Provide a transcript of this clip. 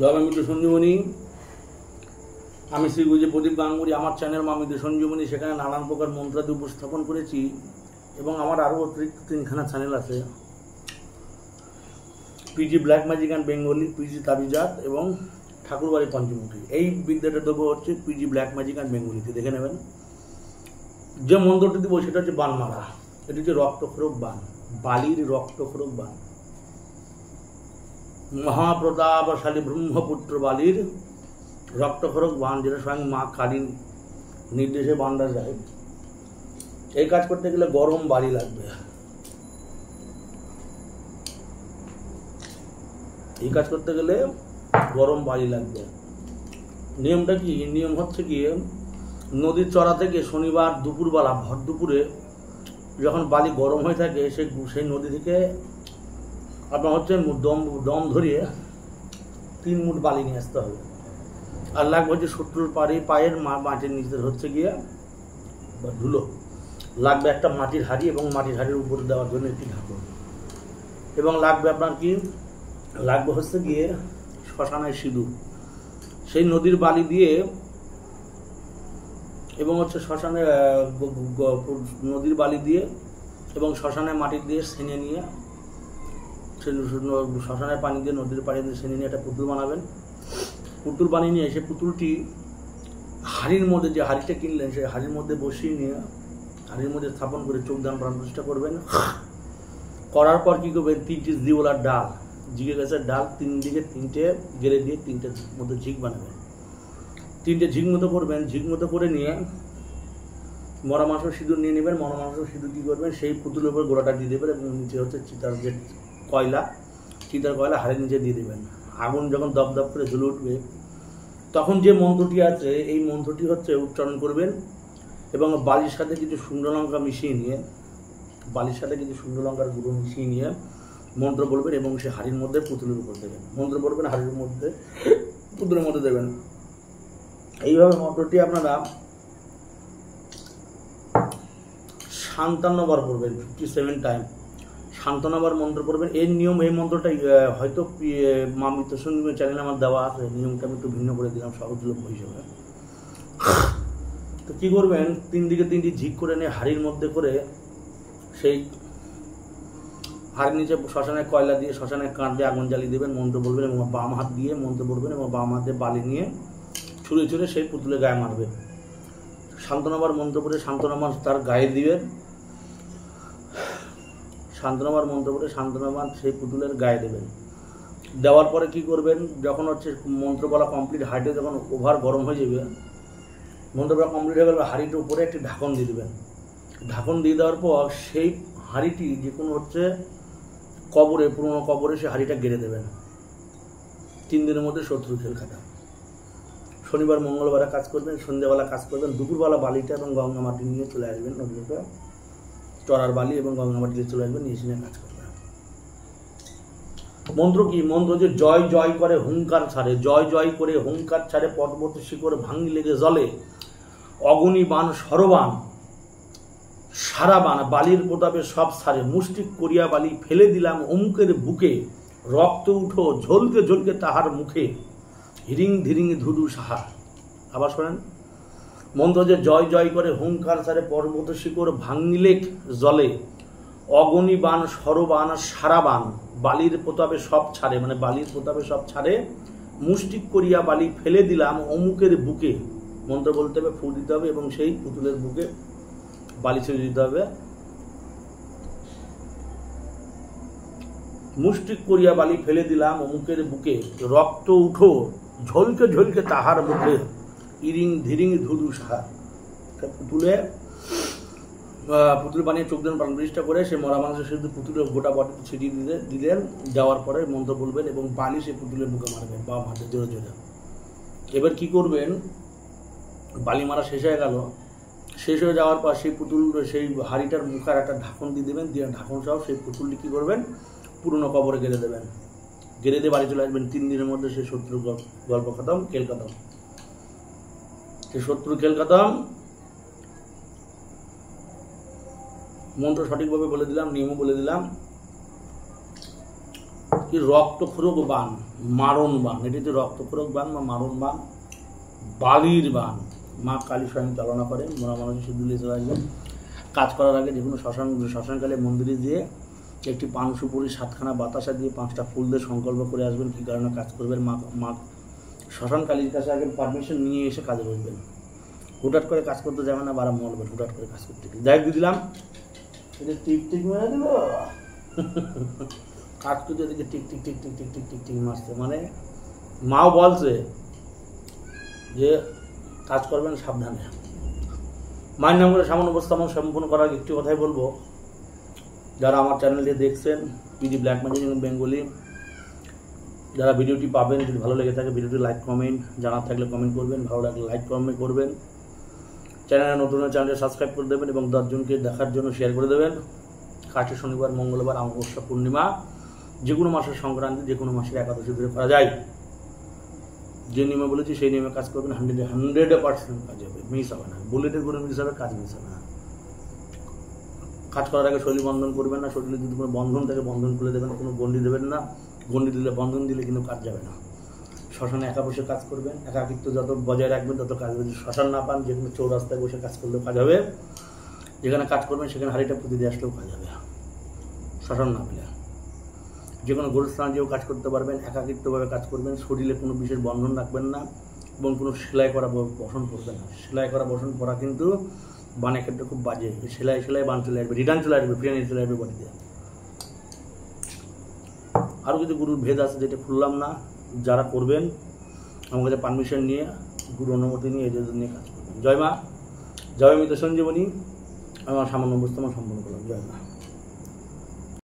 জয় মা মৃত্যু সঞ্জীবনী। আমি শ্রী গুরুজি প্রদীপ গাঙ্গুলি। আমার চ্যানেল মা মৃত্যু সঞ্জীবনী, সেখানে নানান প্রকার মন্ত্রাদি উপস্থাপন করেছি এবং আমার আরও অতিরিক্ত 3খানা চ্যানেল আছে, PG black magic and Bengali, PG তাবিজাত এবং ঠাকুরবাড়ি পঞ্চমুখী। এই বিদ্যাটা দেবো হচ্ছে পিজি ব্ল্যাক ম্যাজিক অ্যান্ড বেঙ্গলিতে, দেখে নেবেন। যে মন্ত্রটি দেবো সেটা হচ্ছে বান মারা। এটি হচ্ছে রক্তক্ষরক বান, বালির রক্তক্ষরক বান। মহাপ্রতাপশালী ব্রহ্মপুত্র বালির রক্তক্ষরক বান, যেটা স্বয়ং মা কালীর নির্দেশে বানটা যায়। এই কাজ করতে গেলে গরম বালি লাগবে। এই কাজ করতে গেলে গরম বালি লাগবে। নিয়মটা কি? নিয়ম হচ্ছে কি, নদীর চড়া থেকে শনিবার দুপুরবেলা ভর দুপুরে যখন বালি গরম হয়ে থাকে, সেই নদী থেকে আপনার হচ্ছে দম ধরিয়ে 3 মুঠ বালি নিয়ে আসতে হবে। আর লাগবে হচ্ছে শত্রুর পায়ের মাটির নিচে হচ্ছে গিয়ে ধুলো লাগবে, একটা মাটির হাঁড়ি এবং মাটির হাঁড়ির উপরে দেওয়ার জন্য একটি ঢাকন, এবং লাগবে আপনার কি লাগবে হচ্ছে গিয়ে শ্মশানের সিঁদুর। সেই নদীর বালি দিয়ে এবং হচ্ছে শ্মশানে নদীর বালি দিয়ে এবং শ্মশানের মাটি দিয়ে সেনে নিয়ে, শ্মশানের পানি দিয়ে নদীর পানি দিয়ে সেনে নিয়ে একটা পুতুল বানাবেন। পুতুল বানিয়ে নিয়ে সেই পুতুলটি হাড়ির মধ্যে, যে হাড়িটা কিনলেন সেই হাড়ির মধ্যে বসিয়ে নিয়ে হাড়ির মধ্যে স্থাপন করে চোখ দান প্রাণ প্রতিষ্ঠা করবেন। করার পর কী করবেন, 3টি জিওলার ডাল, জিগে গাছের ডাল 3 দিকে 3টে গেড়ে দিয়ে 3টের মতো ঝিক বানাবেন। 3টে ঝিক মতো করবেন। ঝিক মতো করে নিয়ে মরা মাংস সিঁদুর নিয়ে নেবেন। মরা মাংস সিঁদুর কী করবেন, সেই পুতুলের উপর গোড়াটা দিয়ে দেবেন এবং নিচে হচ্ছে চিতার যে চিতার কয়লা হাড়ের নিচে দিয়ে দেবেন। আগুন যখন দপদপ করে জ্বলে উঠবে, তখন যে মন্ত্রটি আছে এই মন্ত্রটি হচ্ছে উচ্চারণ করবেন এবং বালির সাথে কিছু শুকনো লঙ্কা মিশিয়ে নিয়ে, বালির সাথে কিছু শুকনো লঙ্কার গুঁড়ো মিশিয়ে নিয়ে মন্ত্র বলবেন এবং সে হাড়ির মধ্যে পুতুলের উপর দেবেন। মন্ত্র বলবেন, হাড়ির মধ্যে পুতুলের মধ্যে দেবেন। এইভাবে মন্ত্রটি আপনারা 57 বার পড়বেন, 57 টাইম 57 বার মন্ত্র পড়বেন। এর নিয়ম, এই মন্ত্রটাই হয়তো মা মৃত্যু সঞ্জীবনী চ্যানেলে আমার দেওয়া আছে, নিয়মটা আমি একটু ভিন্ন করে দিলাম সহজলভ্য হিসেবে। তো কী করবেন, 3 দিকে 3টি ঝিক করে নিয়ে হাড়ির মধ্যে করে সেই হাড়ির নিচে শ্মশানের কয়লা দিয়ে, শ্মশানের কাঠ দিয়ে আগুন জ্বালিয়ে দেবেন। মন্ত্র বলবেন এবং বাম হাত দিয়ে মন্ত্র বলবেন এবং বাম হাতে বালি নিয়ে ছুঁড়ে ছুঁড়ে সেই পুতুলের গায়ে মারবেন। 57 বার মন্ত্র পড়ে 57 বার তার গায়ে দিবেন। 57 বার মন্ত্র পড়ে 57 বার সেই পুতুলের গায়ে দেবেন। দেওয়ার পরে কি করবেন, যখন হচ্ছে মন্ত্র বলা কমপ্লিট, হাঁড়িটা যখন ওভার গরম হয়ে যাবে, মন্ত্র বলা কমপ্লিট হয়ে গেলে হাঁড়িটার উপরে একটি ঢাকন দিয়ে দেবেন। ঢাকন দিয়ে দেওয়ার পর সেই হাঁড়িটি যে কোনো হচ্ছে কবরে, পুরোনো কবরে সেই হাঁড়িটা গেড়ে দেবেন। 3 দিনের মধ্যে শত্রু খেল খাটা। শনিবার মঙ্গলবারে কাজ করবেন, সন্ধ্যাবেলা কাজ করবেন, দুপুরবেলা বালিটা এবং গঙ্গা মাটি নিয়ে চলে আসবেন নদীতে, চড়ার বালি এবং গঙ্গা মাটি নিয়ে চলে আসবেন, নিয়ে এসে কাজ করবেন। মন্ত্র কি? মন্ত্র যে জয় জয় করে হুঙ্কার ছাড়ে, জয় জয় করে হুঙ্কার ছাড়ে, পর্বত শিখরে ভাঙি লেগে জলে, অগুনি বান সরবান সারা বান, বালির প্রতাপে সব ছাড়ে, মুষ্টিক করিয়া বালি ফেলে দিলাম অমুকের বুকে, রক্ত উঠো ঝলকে ঝলকে তাহার মুখে, হিরিং ধিরিং ধুধু সাহা। আবার শোনেন, মন্ত্র যে জয় জয় করে হুঙ্কার ছাড়ে, পর্বত শিখর ভাঙিলে জলে, অগণি বান সরবান সারা বান, বালির প্রতাপে সব ছাড়ে, মানে বালির প্রতাপে সব ছাড়ে, মুষ্টিক করিয়া বালি ফেলে দিলাম অমুকের বুকে। মন্ত্র বলতে হবে, ফু দিতে হবে এবং সেই পুতুলের বুকে বালি ছেড়ে দিতে হবে। মুষ্টিক করিয়া বালি ফেলে দিলাম অমুকের বুকে, রক্ত উঠো ঝলকে ঝলকে তাহার মুখে, ইরিং ধিরিং ধুধু সাহা। পুতুল বানিয়ে চোখ দেন প্রাণ প্রতিষ্ঠা করে সে মরা মানুষের শুধু পুতুলের গোটা বটি ছিটিয়ে দিলেন। দেওয়ার পরে মন্ত্র বলবেন এবং বালি সে পুতুলের বুকে মারবেন বা হাতে জোরে জোরে। এবার কি করবেন, বালি মারা শেষ হয়ে গেল, শেষ হয়ে যাওয়ার পর সেই পুতুল, সেই হাঁড়িটার মুখার একটা ঢাকন দিয়ে দেবেন। দিয়ে ঢাকন সহ সেই পুতুলটি কী করবেন, পুরনো কবরে গেড়ে দেবেন। গেড়ে দিয়ে বাড়ি চলে আসবেন। 3 দিনের মধ্যে সেই শত্রুর গল্প খতম, খেল খতম। সেই শত্রু খেল খতম। মন্ত্র সঠিকভাবে বলে দিলাম, নিয়মও বলে দিলাম। কি রক্তক্ষরক বান, মারণ বান, এটি তো রক্তক্ষরক বান বা মারণ বান, বালির বান। মা কালী স্বয়ং চালনা করেন, মরা মানুষের শুদ্ধ চলে আসবেন। কাজ করার আগে যে কোনো শ্মশানকালে মন্দিরে দিয়ে একটি পান সুপুরি 7খানা বাতাসা দিয়ে 5টা ফুল দিয়ে সংকল্প করে আসবেন কী কারণে কাজ করবেন। মা শ্মশানকালীর কাছে আগে পারমিশন নিয়ে এসে কাজে বসবেন। হুটহাট করে কাজ করতে যাবেন না, বারা মরবেন হুটহাট করে কাজ করতে। যাই দিয়ে দিলাম, এটা টিক টিক মেরে দেবো। কাজ করতে এদিকে tick tick tick tick tick tick tick tick মারছে, মানে মাও বলছে যে কাজ করবেন সাবধানে। মায়ের নাম করে সামান্য উপস্থাপন সম্পূর্ণ করার একটি কথাই বলবো, যারা আমার চ্যানেলটি দেখছেন পিডি ব্ল্যাক ম্যাজিক বেঙ্গলি, যারা ভিডিওটি পাবেন, যদি ভালো লেগে থাকে ভিডিওটি লাইক কমেন্ট, জানার থাকলে কমেন্ট করবেন, ভালো লাগলে লাইক কমেন্ট করবেন, চ্যানেলে নতুন চ্যানেলটি সাবস্ক্রাইব করে দেবেন এবং 10 জনকে দেখার জন্য শেয়ার করে দেবেন। কাছে শনিবার, মঙ্গলবার, অমাবস্যা, পূর্ণিমা, যে কোনো মাসের সংক্রান্তি, যে কোনো মাসের একাদশী ধরে করা যায়। যে নিয়মে বলেছি সেই নিয়মে কাজ করবেন, 100% কাজ হবে, মিস হবে না। বুলেটের করে মিস হবে, কাজ মিস হবে না। কাজ করার আগে শরীর বন্ধন করবেন না, শরীরে যদি কোনো বন্ধন থাকে বন্ধন খুলে দেবেন, কোনো গন্ডি দেবেন না। গন্ডি দিলে, বন্ধন দিলে কিন্তু কাজ যাবে না। শ্মশানে একা বসে কাজ করবেন, একাকিত্ব যত বজায় রাখবেন তত কাজ হবে। যদি শ্মশান না পান, যে কোনো চৌরাস্তায় বসে কাজ করলেও কাজ হবে। যেখানে কাজ করবেন সেখানে হাড়িটা পুঁতে দিয়ে আসলেও কাজ হবে, শ্মশান না পেলে। যে কোনো গোরস্থানে যেও কাজ করতে পারবেন, একাকিত্বভাবে কাজ করবেন, শরীরে কোনো বিশেষ বন্ধন রাখবেন না এবং কোনো সেলাই করা বসন করবেন না। সেলাই করা বসন পরা কিন্তু বানের ক্ষেত্রে খুব বাজে। সেলাই বান চলে আসবে, রিটার্ন চলে আসবে, ফিরে চলে আসবে বডিতে। আরও কিছু গুরুর ভেদ আছে যেটা খুললাম না। যারা করবেন আমার কাছে পারমিশন নিয়ে, গুরু অনুমতি নিয়ে এদের নিয়ে কাজ করবেন। জয় মা, জয় মৃত সঞ্জীবনী। আমার সামান্য উপস্থাপন সম্পন্ন করলাম। জয় মা।